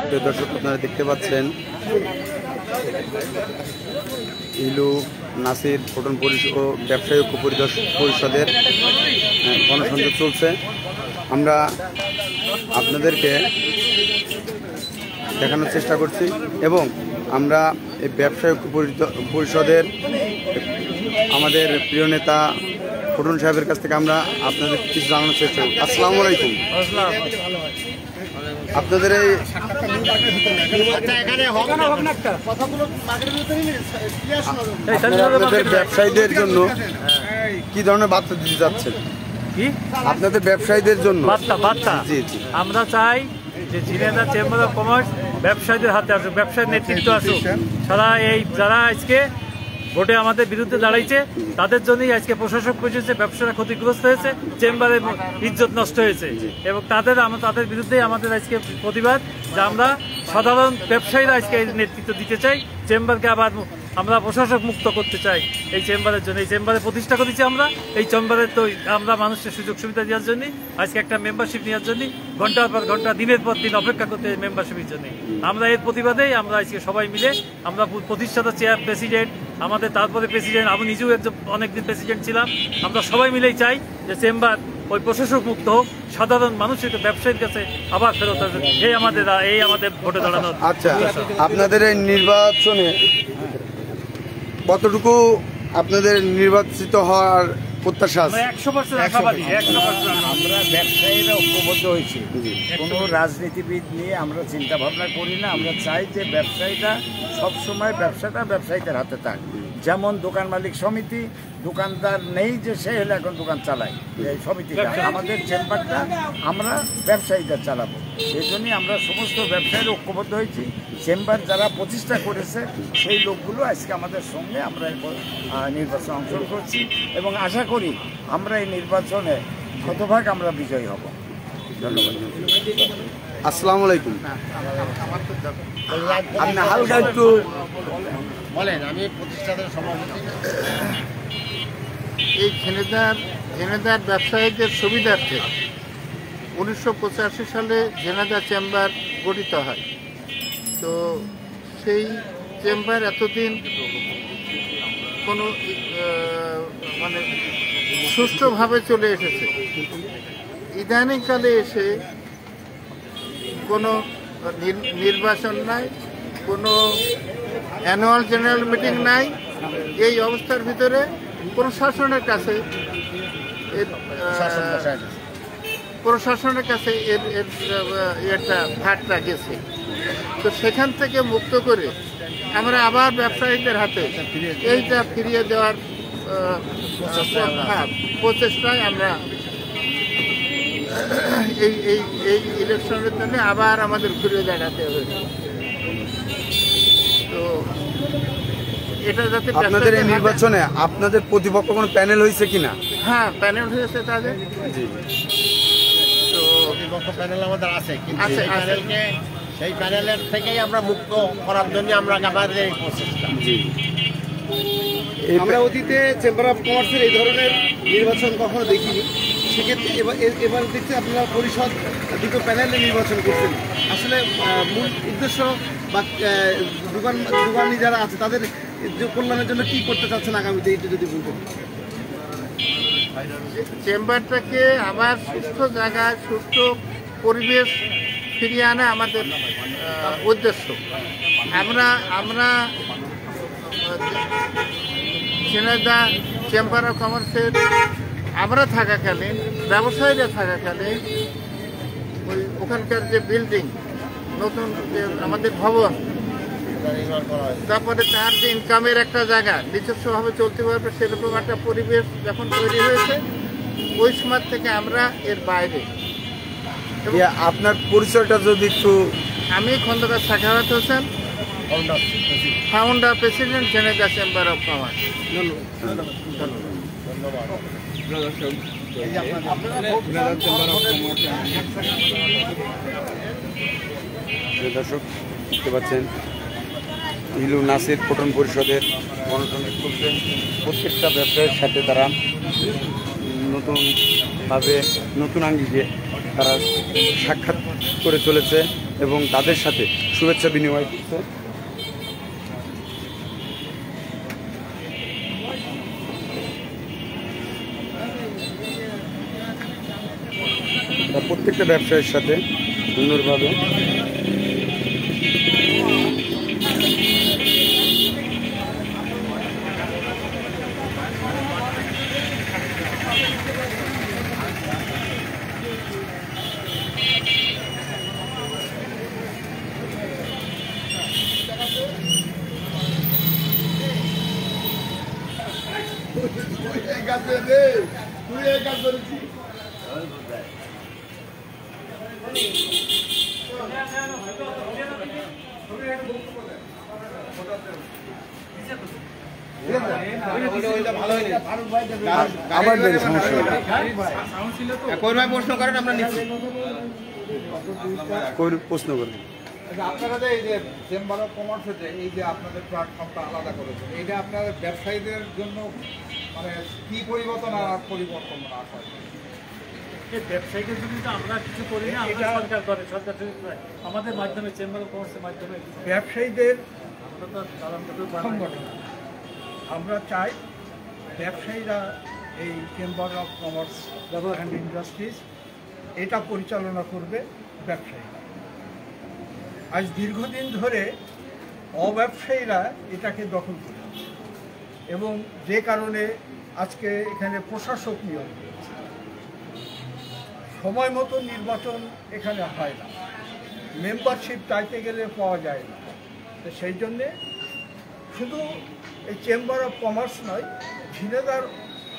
প্রিয় দর্শক, আপনারা দেখতে পাচ্ছেন ইলু নাসির পটন ও ব্যবসায়ী ঐক্য পরিষদের গণসংযোগ চলছে। আমরা আপনাদেরকে দেখানোর চেষ্টা করছি এবং আমরা এই ব্যবসায়ী ঐক্য পরিষদের আমাদের প্রিয় নেতা পটন সাহেবের কাছ থেকে আমরা আপনাদের কিছু জানানোর চেষ্টা করি। আসসালামু আলাইকুম। আপনাদের এই আপনাদের ব্যবসায়ীদের জন্য কি ধরনের বার্তা দিতে যাচ্ছেন? আপনাদের ব্যবসায়ীদের জন্য বার্তা আমরা চাই যে ঝিনাইদহ চেম্বার অফ কমার্স ব্যবসায়ীদের হাতে আসুক, ব্যবসায়ীর নেতৃত্ব আসুক। সারা এই যারা আজকে ভোটে আমাদের বিরুদ্ধে দাঁড়াইছে তাদের জন্যই আজকে প্রশাসক পৌঁছেছে, ব্যবসাটা ক্ষতিগ্রস্ত হয়েছে, চেম্বারের ইজ্জত নষ্ট হয়েছে এবং তাদের বিরুদ্ধেই আমাদের আজকে প্রতিবাদ যে আমরা সাধারণ ব্যবসায়ীরা আজকে নেতৃত্ব দিতে চাই, চেম্বারকে আবার আমরা প্রশাসক মুক্ত করতে চাই। এই চেম্বারের জন্য এই চেম্বারে প্রতিষ্ঠা করেছি আমরা। এই চেম্বারের তো আমরা মানুষের সুযোগ সুবিধা দেওয়ার জন্য আজকে একটা মেম্বারশিপ নেওয়ার জন্য ঘন্টার পর ঘন্টা দিনের পর দিন অপেক্ষা করতে মেম্বারশিপের জন্য আমরা এর প্রতিবাদেই আমরা আজকে সবাই মিলে আমরা প্রতিষ্ঠাতা চেয়ার প্রেসিডেন্ট আমাদের, তারপরে প্রেসিডেন্ট, আমি নিজেও একজন অনেকদিন প্রেসিডেন্ট ছিলাম। আমরা সবাই মিলেই চাই যে চেম্বার ওই প্রশাসক মুক্ত হোক, সাধারণ মানুষের ব্যবসায়ীর কাছে আবার ফেরত আসবে। এই আমাদের ভোটে দাঁড়ানো। আচ্ছা, আপনাদের এই নির্বাচনে কতটুকু আপনাদের নির্বাচিত হওয়ার প্রত্যাশা আছে? 100% আমরা ব্যবসায়ীরা ঐক্যবদ্ধ হয়েছি, কোনো রাজনীতিবিদ নিয়ে আমরা চিন্তা ভাবনা করি না। আমরা চাই যে ব্যবসায়ীটা সবসময় ব্যবসাটা ব্যবসায়ীদের হাতে থাক। যেমন দোকান মালিক সমিতি, দোকানদার নেই যে সে হলে এখন দোকান চালায়, এই সমিতিটা আমাদের চেম্বারটা আমরা ব্যবসায়ীদের চালাবো। এই জন্যই আমরা সমস্ত ব্যবসায়ীরা ঐক্যবদ্ধ হয়েছি। চেম্বার যারা প্রতিষ্ঠা করেছে সেই লোকগুলো আজকে আমাদের সঙ্গে আমরা নির্বাচনে অংশগ্রহণ করছি এবং আশা করি আমরা এই নির্বাচনে শতভাগ আমরা বিজয়ী হব। ধন্যবাদ। আসসালামু আলাইকুম। আপনি হালকা একটু বলেন। আমি প্রতিষ্ঠাতার সভাপতি। এই ঝিনাইদহ ব্যবসায়ীদের সুবিধার্থে 1985 সালে ঝিনাইদহ চেম্বার গঠিত হয়। তো সেই চেম্বার এতদিন কোনো মানে সুষ্ঠুভাবে চলে এসেছে। ইদানিংকালে এসে কোনো নির্বাচন নাই, কোনো অ্যানুয়াল জেনারেল মিটিং নাই। এই অবস্থার ভিতরে প্রশাসনের কাছে এর ভারটা গেছে। তো সেখান থেকে মুক্ত করে আমরা আবার ব্যবসায়ীদের হাতে এইটা ফিরিয়ে দেওয়ার প্রচেষ্টায় আমরা এই ইলেকশনের জন্য আবার আমাদের ঘুরে দাঁড়াতে হয়েছে। তো এটা যাতে আপনাদের এই নির্বাচনে আপনাদের প্রতিপক্ষ কোনো প্যানেল হয়েছে কিনা? হ্যাঁ, প্যানেল হয়েছে তাদের। তো প্রতিপক্ষ প্যানেল আমাদের আছে, কিন্তু সেই প্যানেলের থেকেই আমরা মুক্ত করার জন্য আমরা আবার এই প্রচেষ্টা। আমরা অতীতে চেম্বার অফ কমার্সের এই ধরনের নির্বাচন কখনো দেখিনি। সেক্ষেত্রে এবার দেখতে আপনারা পরিষদ দুটো প্যানেলে নির্বাচন করছেন। আসলে মূল উদ্দেশ্য বা দোকানি যারা আছে তাদের কল্যাণের জন্য কি করতে চাচ্ছেন আগামীতে, এটা যদি বলতেন। চেম্বারটাকে আবার সুস্থ জায়গায় সুস্থ পরিবেশ ফিরিয়ে আনা আমাদের উদ্দেশ্য। আমরা ঝিনাইদহ চেম্বার অফ কমার্সের আমরা থাকাকালীন, ব্যবসায়ীরা থাকাকালীন ওখানকার যে বিল্ডিং, নতুন যে আমাদের ভবন, তারপরে তার যে ইনকামের একটা জায়গা নিজস্বভাবে চলতে পারবে সেরকম একটা পরিবেশ যখন তৈরি হয়েছে, ওই সময় থেকে আমরা এর বাইরে। আপনার পরিচয়টা যদি একটু। আমি Khandakar Sakhawat Hossain, founder president Jhenaidah chamber of commerce. দর্শক দেখতে পাচ্ছেন ইলু নাসির পটন পরিষদের গণসংযোগ চলছে। প্রত্যেকটা ব্যবসায়ীর সাথে তারা নতুনভাবে নতুন আঙ্গিকে তারা সাক্ষাৎ করে চলেছে। এবং তাদের সাথে শুভেচ্ছা বিনিময় করতে। প্রত্যেকটা ব্যবসায়ীর সাথে সুন্দরভাবে আবার দেরি সমস্যা প্রশ্ন করেন, আমরা নিচ্ছি। প্রশ্ন করেন। আপনারা যে এই যে চেম্বার অফ কমার্সে যে এই যে আপনাদের প্ল্যাটফর্মটা আলাদা করেছেন, এইটা আপনাদের ব্যবসায়ীদের জন্য মানে কি পরিবর্তন আর পরিবর্তন আসা হয়? এই ব্যবসায়ীদের জন্য তো আমরা কিছু করি না, আমরা সরকার করে, সরকার আমাদের মাধ্যমে চেম্বার অফ কমার্সের মাধ্যমে ব্যবসায়ীদের আমরা তো সংগঠন, আমরা চাই ব্যবসায়ীরা এই chamber of commerce and industries এটা পরিচালনা করবে ব্যবসায়ীরা। আজ দীর্ঘদিন ধরে অব্যবসায়ীরা এটাকে দখল করে এবং যে কারণে আজকে এখানে প্রশাসক নিয়োগ হয়েছে, সময় মতো নির্বাচন এখানে হয় না, মেম্বারশিপ চাইতে গেলে পাওয়া যায় না। তো সেই জন্যে শুধু এই চেম্বার অফ কমার্স নয়, ঝিনেদার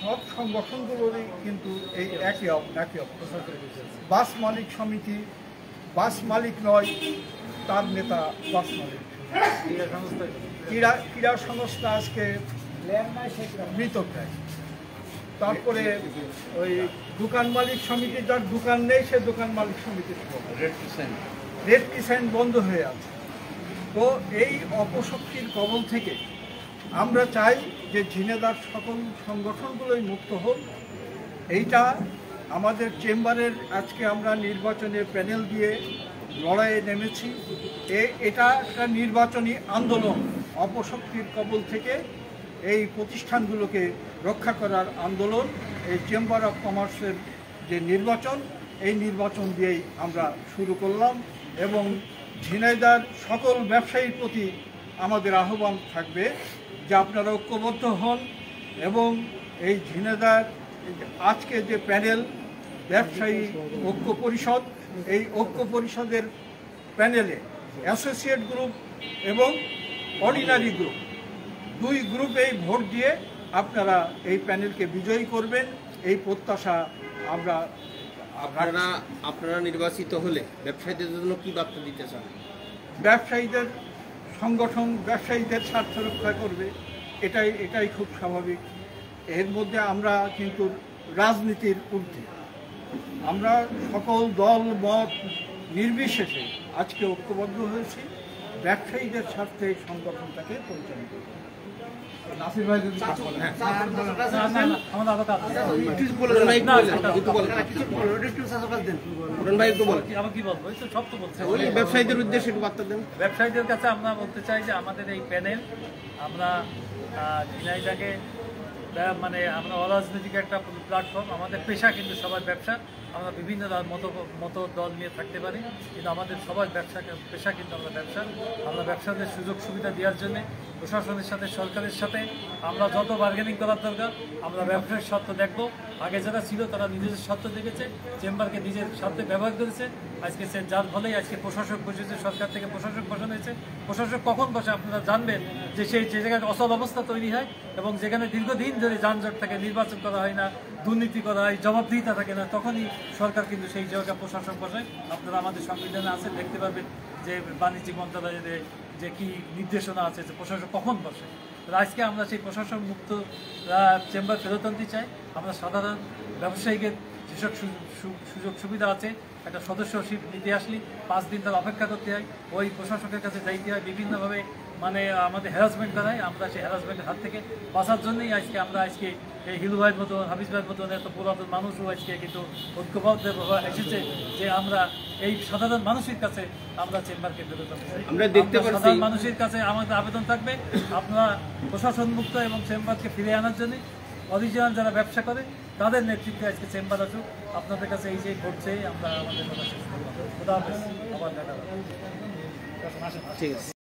সব সংগঠনগুলোরই কিন্তু এই একই অবস্থা। বাস মালিক সমিতি, বাস মালিক নয়, তার নেতা বাস মালিক। ক্রীড়া সংস্থা আজকে মৃতপ্রায়। তারপরে ওই দোকান মালিক সমিতি, যার দোকান নেই সে দোকান মালিক সমিতির রেড কিসাইন বন্ধ হয়ে আছে। তো এই অপশক্তির কবল থেকে আমরা চাই যে ঝিনেদার সকল সংগঠনগুলোই মুক্ত হোক। এইটা আমাদের চেম্বারের আজকে আমরা নির্বাচনে প্যানেল দিয়ে লড়াইয়ে নেমেছি। এটা একটা নির্বাচনী আন্দোলন, অপশক্তির কবল থেকে এই প্রতিষ্ঠানগুলোকে রক্ষা করার আন্দোলন। এই চেম্বার অফ কমার্সের যে নির্বাচন, এই নির্বাচন দিয়েই আমরা শুরু করলাম এবং ঝিনাইদহের সকল ব্যবসায়ীর প্রতি আমাদের আহ্বান থাকবে যে আপনারা ঐক্যবদ্ধ হন এবং এই ঝিনাইদহের আজকে যে প্যানেল ব্যবসায়ী ঐক্য পরিষদ, এই ঐক্য পরিষদের প্যানেলে অ্যাসোসিয়েট গ্রুপ এবং অর্ডিনারি গ্রুপ, দুই গ্রুপেই ভোট দিয়ে আপনারা এই প্যানেলকে বিজয়ী করবেন, এই প্রত্যাশা আমরা। আপনারা নির্বাচিত হলে ব্যবসায়ীদের জন্য কি বার্তা দিতে চান? ব্যবসায়ীদের সংগঠন ব্যবসায়ীদের স্বার্থ রক্ষা করবে, এটাই খুব স্বাভাবিক। এর মধ্যে আমরা কিন্তু রাজনীতির ঊর্ধ্বে, আমরা সকল দল মত নির্বিশেষে আজকে ঐক্যবদ্ধ হয়েছি ব্যবসায়ীদের স্বার্থে এই সংগঠনটাকে পরিচালিত করব। নাসির ভাই যদি ব্যবসায়ীদের উদ্দেশ্যে বার্তা দেন। ব্যবসায়ীদের কাছে আমরা বলতে চাই যে আমাদের এই প্যানেল, আমরা ঝিনাইদহকে মানে আমরা অরাজনৈতিক একটা প্ল্যাটফর্ম, আমাদের পেশা কিন্তু সবার ব্যবসা। আমরা বিভিন্ন মত দল নিয়ে থাকতে পারি, কিন্তু আমাদের সবার পেশা কিন্তু আমরা ব্যবসা। আমরা ব্যবসাদের সুযোগ সুবিধা দেওয়ার জন্য প্রশাসনের সাথে, সরকারের সাথে আমরা যত বার্গেনিং করার দরকার, আমরা ব্যবসায়িক স্বার্থ দেখব। আগে যারা ছিল তারা নিজেদের স্বার্থ দেখেছে, চেম্বারকে নিজের স্বার্থে ব্যবহার করেছে। আজকে যার ফলেই আজকে প্রশাসক বসেছে, সরকার থেকে প্রশাসক বসানো হয়েছে। প্রশাসক কখন বসে আপনারা জানবেন যে যে জায়গায় অচল অবস্থা তৈরি হয় এবং যেখানে দীর্ঘদিন ধরে যানজট থাকে, নির্বাচন করা হয় না, দুর্নীতি করা হয়, জবাবদিহিতা থাকে না, তখনই সরকার কিন্তু সেই জায়গায় প্রশাসক বসায়। আপনারা আমাদের সংবিধানে আছে, দেখতে পারবেন যে বাণিজ্যিক মন্ত্রণালয়ের যে কি নির্দেশনা আছে যে প্রশাসক কখন বসে। আজকে আমরা সেই প্রশাসন মুক্ত চেম্বার ফেরত আনতে চাই। আমরা সাধারণ ব্যবসায়ীদের যেসব সুযোগ সুবিধা আছে একটা সদস্যশিপ নিতে আসলে 5 দিন তার অপেক্ষা করতে হয়, ওই প্রশাসকের কাছে যাইতে হয়, বিভিন্নভাবে মানে আমাদের হ্যারাসমেন্ট করায়। আমরা সেই হ্যারাসমেন্টের হাত থেকে বাঁচার জন্যই আমরা আজকে এই হিলু ভাইয়ের মতো, হাফিজ ভাইয়ের মতো এত পুরাতন মানুষও আজকে কিন্তু ঐক্যবদ্ধ এসেছে যে আমরা এই সাধারণ মানুষের কাছে আমরা চেম্বারকে বেরোতে চাই। আমরা দেখতে পাচ্ছি সাধারণ মানুষের কাছে আমাদের আবেদন থাকবে, আপনারা প্রশাসন মুক্ত এবং চেম্বারকে ফিরে আনার জন্য অরিজিনাল যারা ব্যবসা করে তাদের নেতৃত্বে আজকে চেম্বার আসুক। আপনাদের কাছে এই যে ঘটছে আমরা আমাদের কথা শেষ করবো। খোদা হাফেজ, আবার দেখা হবে। ঠিক আছে।